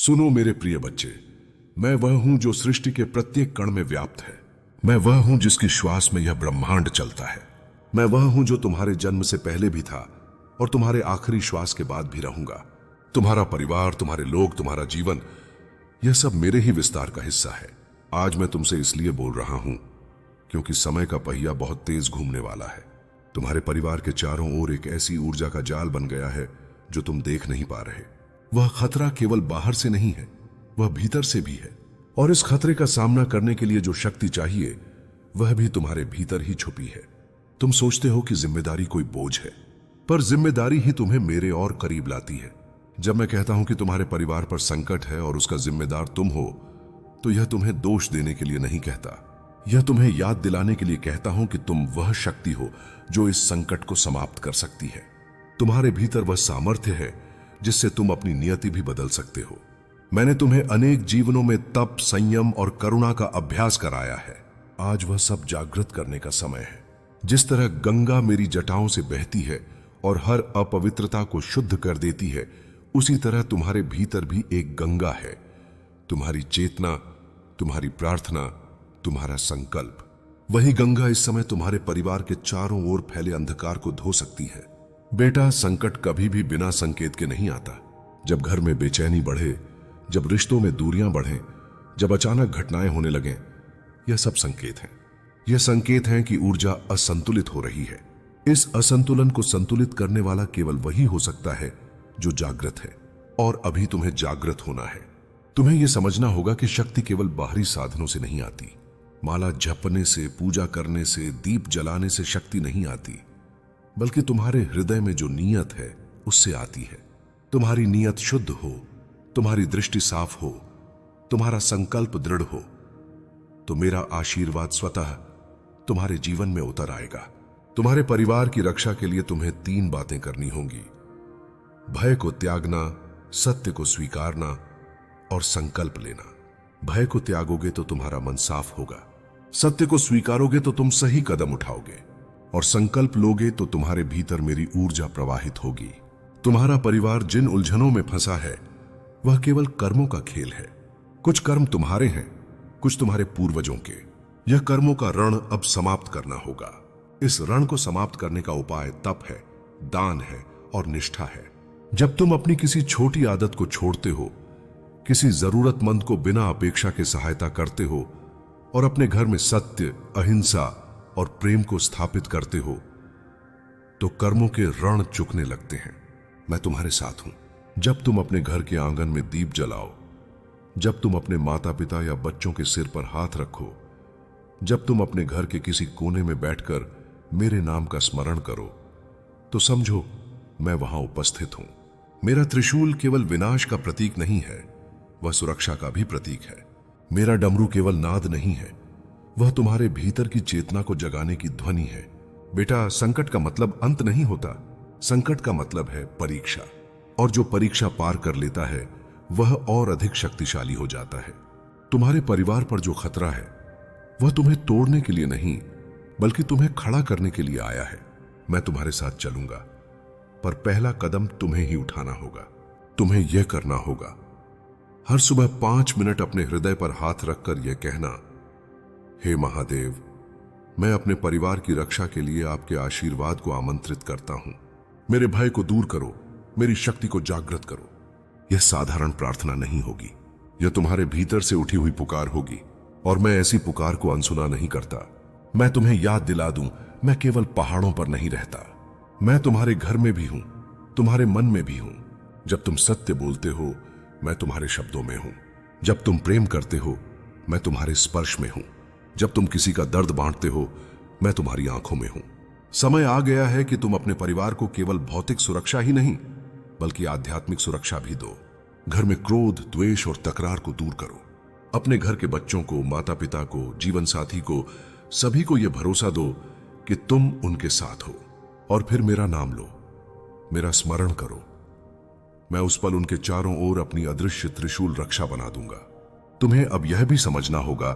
सुनो मेरे प्रिय बच्चे, मैं वह हूं जो सृष्टि के प्रत्येक कण में व्याप्त है। मैं वह हूं जिसकी श्वास में यह ब्रह्मांड चलता है। मैं वह हूं जो तुम्हारे जन्म से पहले भी था और तुम्हारे आखिरी श्वास के बाद भी रहूंगा। तुम्हारा परिवार, तुम्हारे लोग, तुम्हारा जीवन, यह सब मेरे ही विस्तार का हिस्सा है। आज मैं तुमसे इसलिए बोल रहा हूं क्योंकि समय का पहिया बहुत तेज घूमने वाला है। तुम्हारे परिवार के चारों ओर एक ऐसी ऊर्जा का जाल बन गया है जो तुम देख नहीं पा रहे। वह खतरा केवल बाहर से नहीं है, वह भीतर से भी है। और इस खतरे का सामना करने के लिए जो शक्ति चाहिए वह भी तुम्हारे भीतर ही छुपी है। तुम सोचते हो कि जिम्मेदारी कोई बोझ है, पर जिम्मेदारी ही तुम्हें मेरे और करीब लाती है। जब मैं कहता हूं कि तुम्हारे परिवार पर संकट है और उसका जिम्मेदार तुम हो, तो यह तुम्हें दोष देने के लिए नहीं कहता। यह तुम्हें याद दिलाने के लिए कहता हूं कि तुम वह शक्ति हो जो इस संकट को समाप्त कर सकती है। तुम्हारे भीतर वह सामर्थ्य है जिससे तुम अपनी नियति भी बदल सकते हो। मैंने तुम्हें अनेक जीवनों में तप, संयम और करुणा का अभ्यास कराया है। आज वह सब जागृत करने का समय है। जिस तरह गंगा मेरी जटाओं से बहती है और हर अपवित्रता को शुद्ध कर देती है, उसी तरह तुम्हारे भीतर भी एक गंगा है। तुम्हारी चेतना, तुम्हारी प्रार्थना, तुम्हारा संकल्प। वही गंगा इस समय तुम्हारे परिवार के चारों ओर फैले अंधकार को धो सकती है। बेटा, संकट कभी भी बिना संकेत के नहीं आता। जब घर में बेचैनी बढ़े, जब रिश्तों में दूरियां बढ़ें, जब अचानक घटनाएं होने लगें, यह सब संकेत हैं। यह संकेत हैं कि ऊर्जा असंतुलित हो रही है। इस असंतुलन को संतुलित करने वाला केवल वही हो सकता है जो जागृत है। और अभी तुम्हें जागृत होना है। तुम्हें यह समझना होगा कि शक्ति केवल बाहरी साधनों से नहीं आती। माला जपने से, पूजा करने से, दीप जलाने से शक्ति नहीं आती, बल्कि तुम्हारे हृदय में जो नीयत है उससे आती है। तुम्हारी नीयत शुद्ध हो, तुम्हारी दृष्टि साफ हो, तुम्हारा संकल्प दृढ़ हो, तो मेरा आशीर्वाद स्वतः तुम्हारे जीवन में उतर आएगा। तुम्हारे परिवार की रक्षा के लिए तुम्हें 3 बातें करनी होंगी: भय को त्यागना, सत्य को स्वीकारना और संकल्प लेना। भय को त्यागोगे तो तुम्हारा मन साफ होगा, सत्य को स्वीकारोगे तो तुम सही कदम उठाओगे, और संकल्प लोगे तो तुम्हारे भीतर मेरी ऊर्जा प्रवाहित होगी। तुम्हारा परिवार जिन उलझनों में फंसा है वह केवल कर्मों का खेल है। कुछ कर्म तुम्हारे हैं, कुछ तुम्हारे पूर्वजों के। यह कर्मों का ऋण अब समाप्त करना होगा। इस ऋण को समाप्त करने का उपाय तप है, दान है और निष्ठा है। जब तुम अपनी किसी छोटी आदत को छोड़ते हो, किसी जरूरतमंद को बिना अपेक्षा के सहायता करते हो और अपने घर में सत्य, अहिंसा और प्रेम को स्थापित करते हो, तो कर्मों के ऋण चुकने लगते हैं। मैं तुम्हारे साथ हूं। जब तुम अपने घर के आंगन में दीप जलाओ, जब तुम अपने माता पिता या बच्चों के सिर पर हाथ रखो, जब तुम अपने घर के किसी कोने में बैठकर मेरे नाम का स्मरण करो, तो समझो मैं वहां उपस्थित हूं। मेरा त्रिशूल केवल विनाश का प्रतीक नहीं है, वह सुरक्षा का भी प्रतीक है। मेरा डमरू केवल नाद नहीं है, वह तुम्हारे भीतर की चेतना को जगाने की ध्वनि है। बेटा, संकट का मतलब अंत नहीं होता, संकट का मतलब है परीक्षा। और जो परीक्षा पार कर लेता है वह और अधिक शक्तिशाली हो जाता है। तुम्हारे परिवार पर जो खतरा है वह तुम्हें तोड़ने के लिए नहीं, बल्कि तुम्हें खड़ा करने के लिए आया है। मैं तुम्हारे साथ चलूंगा, पर पहला कदम तुम्हें ही उठाना होगा। तुम्हें यह करना होगा, हर सुबह 5 मिनट अपने हृदय पर हाथ रखकर यह कहना: हे महादेव, मैं अपने परिवार की रक्षा के लिए आपके आशीर्वाद को आमंत्रित करता हूं। मेरे भय को दूर करो, मेरी शक्ति को जागृत करो। यह साधारण प्रार्थना नहीं होगी, यह तुम्हारे भीतर से उठी हुई पुकार होगी। और मैं ऐसी पुकार को अनसुना नहीं करता। मैं तुम्हें याद दिला दूं, मैं केवल पहाड़ों पर नहीं रहता, मैं तुम्हारे घर में भी हूं, तुम्हारे मन में भी हूं। जब तुम सत्य बोलते हो, मैं तुम्हारे शब्दों में हूं। जब तुम प्रेम करते हो, मैं तुम्हारे स्पर्श में हूं। जब तुम किसी का दर्द बांटते हो, मैं तुम्हारी आंखों में हूं। समय आ गया है कि तुम अपने परिवार को केवल भौतिक सुरक्षा ही नहीं, बल्कि आध्यात्मिक सुरक्षा भी दो। घर में क्रोध, द्वेष और तकरार को दूर करो। अपने घर के बच्चों को, माता पिता को, जीवन साथी को, सभी को यह भरोसा दो कि तुम उनके साथ हो। और फिर मेरा नाम लो, मेरा स्मरण करो। मैं उस पल उनके चारों ओर अपनी अदृश्य त्रिशूल रक्षा बना दूंगा। तुम्हें अब यह भी समझना होगा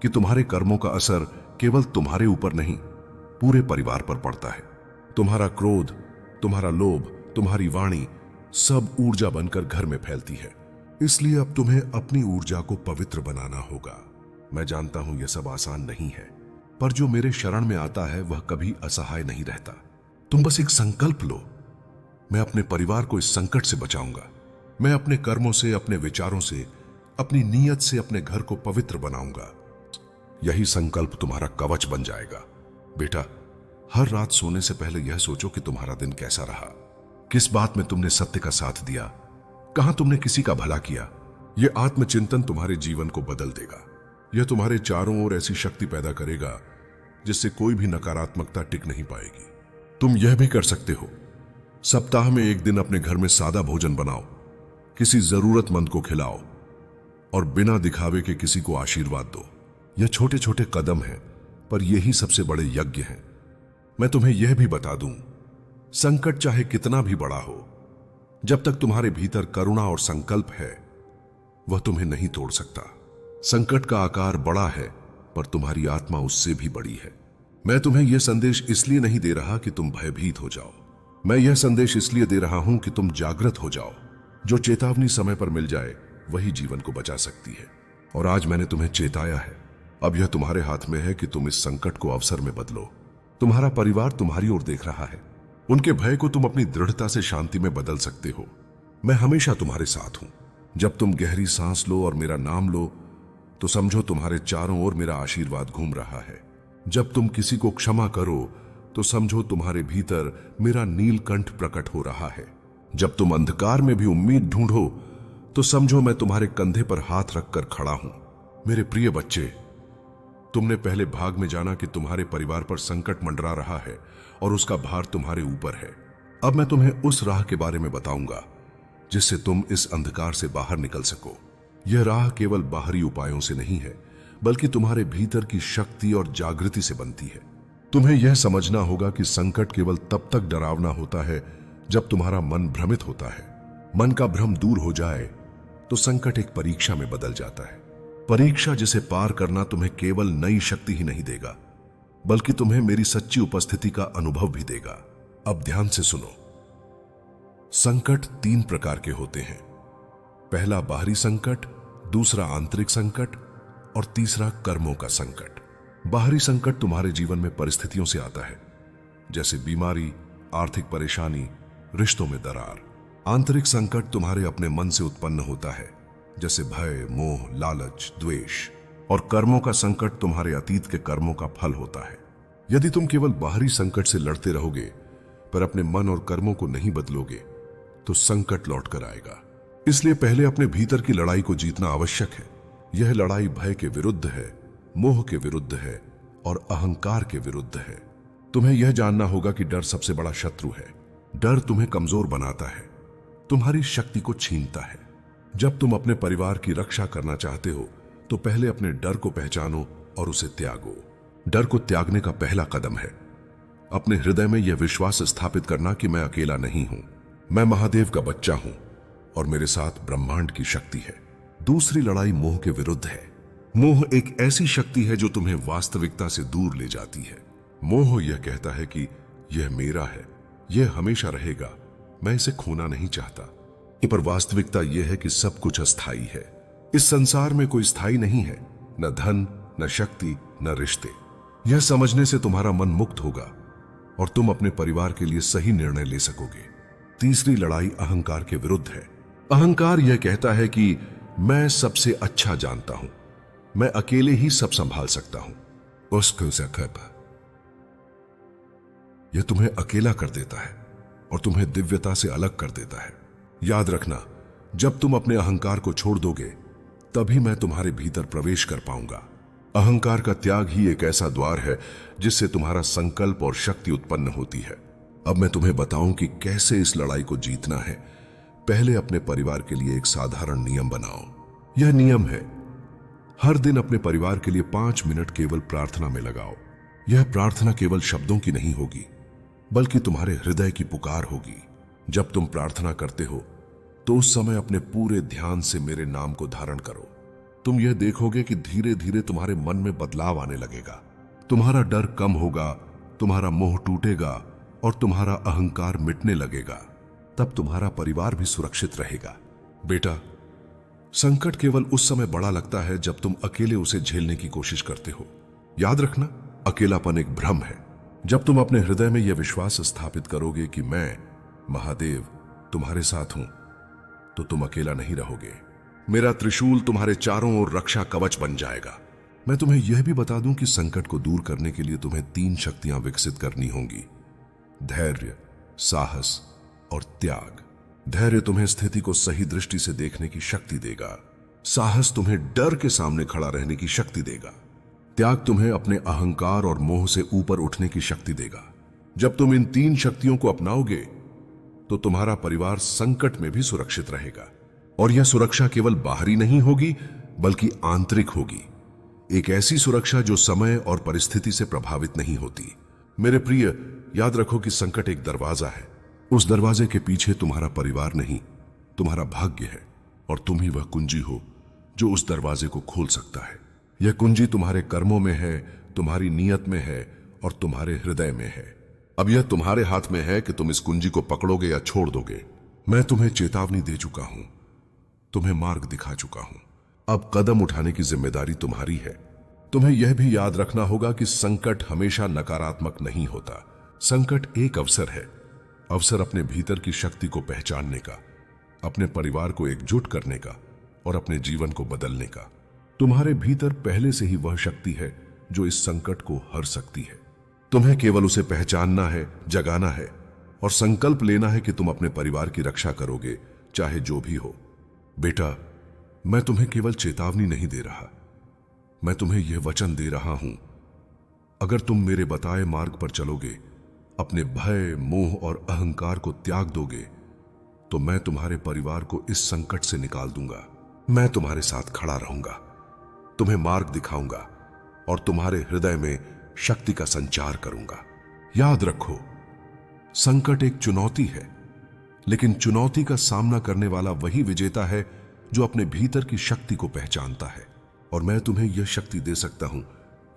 कि तुम्हारे कर्मों का असर केवल तुम्हारे ऊपर नहीं, पूरे परिवार पर पड़ता है। तुम्हारा क्रोध, तुम्हारा लोभ, तुम्हारी वाणी, सब ऊर्जा बनकर घर में फैलती है। इसलिए अब तुम्हें अपनी ऊर्जा को पवित्र बनाना होगा। मैं जानता हूं यह सब आसान नहीं है, पर जो मेरे शरण में आता है वह कभी असहाय नहीं रहता। तुम बस एक संकल्प लो, मैं अपने परिवार को इस संकट से बचाऊंगा। मैं अपने कर्मों से, अपने विचारों से, अपनी नीयत से अपने घर को पवित्र बनाऊंगा। यही संकल्प तुम्हारा कवच बन जाएगा। बेटा, हर रात सोने से पहले यह सोचो कि तुम्हारा दिन कैसा रहा, किस बात में तुमने सत्य का साथ दिया, कहां तुमने किसी का भला किया। यह आत्मचिंतन तुम्हारे जीवन को बदल देगा। यह तुम्हारे चारों ओर ऐसी शक्ति पैदा करेगा जिससे कोई भी नकारात्मकता टिक नहीं पाएगी। तुम यह भी कर सकते हो, सप्ताह में एक दिन अपने घर में सादा भोजन बनाओ, किसी जरूरतमंद को खिलाओ और बिना दिखावे के किसी को आशीर्वाद दो। यह छोटे छोटे कदम हैं, पर यही सबसे बड़े यज्ञ हैं। मैं तुम्हें यह भी बता दूं, संकट चाहे कितना भी बड़ा हो, जब तक तुम्हारे भीतर करुणा और संकल्प है, वह तुम्हें नहीं तोड़ सकता। संकट का आकार बड़ा है, पर तुम्हारी आत्मा उससे भी बड़ी है। मैं तुम्हें यह संदेश इसलिए नहीं दे रहा कि तुम भयभीत हो जाओ। मैं यह संदेश इसलिए दे रहा हूं कि तुम जागृत हो जाओ। जो चेतावनी समय पर मिल जाए वही जीवन को बचा सकती है। और आज मैंने तुम्हें चेताया है। अब यह तुम्हारे हाथ में है कि तुम इस संकट को अवसर में बदलो। तुम्हारा परिवार तुम्हारी ओर देख रहा है। उनके भय को तुम अपनी दृढ़ता से शांति में बदल सकते हो। मैं हमेशा तुम्हारे साथ हूं। जब तुम गहरी सांस लो और मेरा नाम लो, तो समझो तुम्हारे चारों ओर मेरा आशीर्वाद घूम रहा है। जब तुम किसी को क्षमा करो, तो समझो तुम्हारे भीतर मेरा नीलकंठ प्रकट हो रहा है। जब तुम अंधकार में भी उम्मीद ढूंढो, तो समझो मैं तुम्हारे कंधे पर हाथ रखकर खड़ा हूं। मेरे प्रिय बच्चे, तुमने पहले भाग में जाना कि तुम्हारे परिवार पर संकट मंडरा रहा है और उसका भार तुम्हारे ऊपर है। अब मैं तुम्हें उस राह के बारे में बताऊंगा जिससे तुम इस अंधकार से बाहर निकल सको। यह राह केवल बाहरी उपायों से नहीं है, बल्कि तुम्हारे भीतर की शक्ति और जागृति से बनती है। तुम्हें यह समझना होगा कि संकट केवल तब तक डरावना होता है जब तुम्हारा मन भ्रमित होता है। मन का भ्रम दूर हो जाए तो संकट एक परीक्षा में बदल जाता है। परीक्षा जिसे पार करना तुम्हें केवल नई शक्ति ही नहीं देगा, बल्कि तुम्हें मेरी सच्ची उपस्थिति का अनुभव भी देगा। अब ध्यान से सुनो। संकट 3 प्रकार के होते हैं। पहला बाहरी संकट, दूसरा आंतरिक संकट और तीसरा कर्मों का संकट। बाहरी संकट तुम्हारे जीवन में परिस्थितियों से आता है, जैसे बीमारी, आर्थिक परेशानी, रिश्तों में दरार। आंतरिक संकट तुम्हारे अपने मन से उत्पन्न होता है, जैसे भय, मोह, लालच, द्वेष। और कर्मों का संकट तुम्हारे अतीत के कर्मों का फल होता है। यदि तुम केवल बाहरी संकट से लड़ते रहोगे पर अपने मन और कर्मों को नहीं बदलोगे, तो संकट लौट कर आएगा। इसलिए पहले अपने भीतर की लड़ाई को जीतना आवश्यक है। यह लड़ाई भय के विरुद्ध है, मोह के विरुद्ध है और अहंकार के विरुद्ध है। तुम्हें यह जानना होगा कि डर सबसे बड़ा शत्रु है। डर तुम्हें कमजोर बनाता है, तुम्हारी शक्ति को छीनता है। जब तुम अपने परिवार की रक्षा करना चाहते हो, तो पहले अपने डर को पहचानो और उसे त्यागो। डर को त्यागने का पहला कदम है अपने हृदय में यह विश्वास स्थापित करना कि मैं अकेला नहीं हूं, मैं महादेव का बच्चा हूं और मेरे साथ ब्रह्मांड की शक्ति है। दूसरी लड़ाई मोह के विरुद्ध है। मोह एक ऐसी शक्ति है जो तुम्हें वास्तविकता से दूर ले जाती है। मोह यह कहता है कि यह मेरा है, यह हमेशा रहेगा, मैं इसे खोना नहीं चाहता। पर वास्तविकता यह है कि सब कुछ अस्थाई है। इस संसार में कोई स्थायी नहीं है, न धन, न शक्ति, न रिश्ते। यह समझने से तुम्हारा मन मुक्त होगा और तुम अपने परिवार के लिए सही निर्णय ले सकोगे। तीसरी लड़ाई अहंकार के विरुद्ध है। अहंकार यह कहता है कि मैं सबसे अच्छा जानता हूं, मैं अकेले ही सब संभाल सकता हूं। उसको यह तुम्हें अकेला कर देता है और तुम्हें दिव्यता से अलग कर देता है। याद रखना, जब तुम अपने अहंकार को छोड़ दोगे, तभी मैं तुम्हारे भीतर प्रवेश कर पाऊंगा। अहंकार का त्याग ही एक ऐसा द्वार है जिससे तुम्हारा संकल्प और शक्ति उत्पन्न होती है। अब मैं तुम्हें बताऊं कि कैसे इस लड़ाई को जीतना है। पहले अपने परिवार के लिए एक साधारण नियम बनाओ। यह नियम है, हर दिन अपने परिवार के लिए 5 मिनट केवल प्रार्थना में लगाओ। यह प्रार्थना केवल शब्दों की नहीं होगी, बल्कि तुम्हारे हृदय की पुकार होगी। जब तुम प्रार्थना करते हो, तो उस समय अपने पूरे ध्यान से मेरे नाम को धारण करो। तुम यह देखोगे कि धीरे धीरे तुम्हारे मन में बदलाव आने लगेगा। तुम्हारा डर कम होगा, तुम्हारा मोह टूटेगा और तुम्हारा अहंकार मिटने लगेगा। तब तुम्हारा परिवार भी सुरक्षित रहेगा। बेटा, संकट केवल उस समय बड़ा लगता है जब तुम अकेले उसे झेलने की कोशिश करते हो। याद रखना, अकेलापन एक भ्रम है। जब तुम अपने हृदय में यह विश्वास स्थापित करोगे कि मैं, महादेव, तुम्हारे साथ हूं, तो तुम अकेला नहीं रहोगे। मेरा त्रिशूल तुम्हारे चारों ओर रक्षा कवच बन जाएगा। मैं तुम्हें यह भी बता दूं कि संकट को दूर करने के लिए तुम्हें 3 शक्तियां विकसित करनी होंगी: धैर्य, साहस और त्याग। धैर्य तुम्हें स्थिति को सही दृष्टि से देखने की शक्ति देगा। साहस तुम्हें डर के सामने खड़ा रहने की शक्ति देगा। त्याग तुम्हें अपने अहंकार और मोह से ऊपर उठने की शक्ति देगा। जब तुम इन 3 शक्तियों को अपनाओगे तो तुम्हारा परिवार संकट में भी सुरक्षित रहेगा। और यह सुरक्षा केवल बाहरी नहीं होगी बल्कि आंतरिक होगी। एक ऐसी सुरक्षा जो समय और परिस्थिति से प्रभावित नहीं होती। मेरे प्रिय, याद रखो कि संकट एक दरवाजा है। उस दरवाजे के पीछे तुम्हारा परिवार नहीं, तुम्हारा भाग्य है। और तुम ही वह कुंजी हो जो उस दरवाजे को खोल सकता है। यह कुंजी तुम्हारे कर्मों में है, तुम्हारी नीयत में है और तुम्हारे हृदय में है। अब यह तुम्हारे हाथ में है कि तुम इस कुंजी को पकड़ोगे या छोड़ दोगे। मैं तुम्हें चेतावनी दे चुका हूं, तुम्हें मार्ग दिखा चुका हूं। अब कदम उठाने की जिम्मेदारी तुम्हारी है। तुम्हें यह भी याद रखना होगा कि संकट हमेशा नकारात्मक नहीं होता। संकट एक अवसर है। अवसर अपने भीतर की शक्ति को पहचानने का, अपने परिवार को एकजुट करने का और अपने जीवन को बदलने का। तुम्हारे भीतर पहले से ही वह शक्ति है जो इस संकट को हर सकती है। तुम्हें केवल उसे पहचानना है, जगाना है और संकल्प लेना है कि तुम अपने परिवार की रक्षा करोगे, चाहे जो भी हो। बेटा, मैं तुम्हें केवल चेतावनी नहीं दे रहा, मैं तुम्हें यह वचन दे रहा हूं, अगर तुम मेरे बताए मार्ग पर चलोगे, अपने भय, मोह और अहंकार को त्याग दोगे, तो मैं तुम्हारे परिवार को इस संकट से निकाल दूंगा। मैं तुम्हारे साथ खड़ा रहूंगा, तुम्हें मार्ग दिखाऊंगा और तुम्हारे हृदय में शक्ति का संचार करूंगा। याद रखो, संकट एक चुनौती है, लेकिन चुनौती का सामना करने वाला वही विजेता है जो अपने भीतर की शक्ति को पहचानता है। और मैं तुम्हें यह शक्ति दे सकता हूं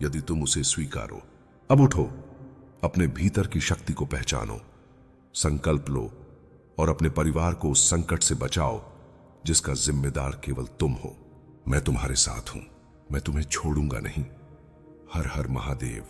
यदि तुम उसे स्वीकारो। अब उठो, अपने भीतर की शक्ति को पहचानो, संकल्प लो और अपने परिवार को उस संकट से बचाओ जिसका जिम्मेदार केवल तुम हो। मैं तुम्हारे साथ हूं, मैं तुम्हें छोड़ूंगा नहीं। हर हर महादेव।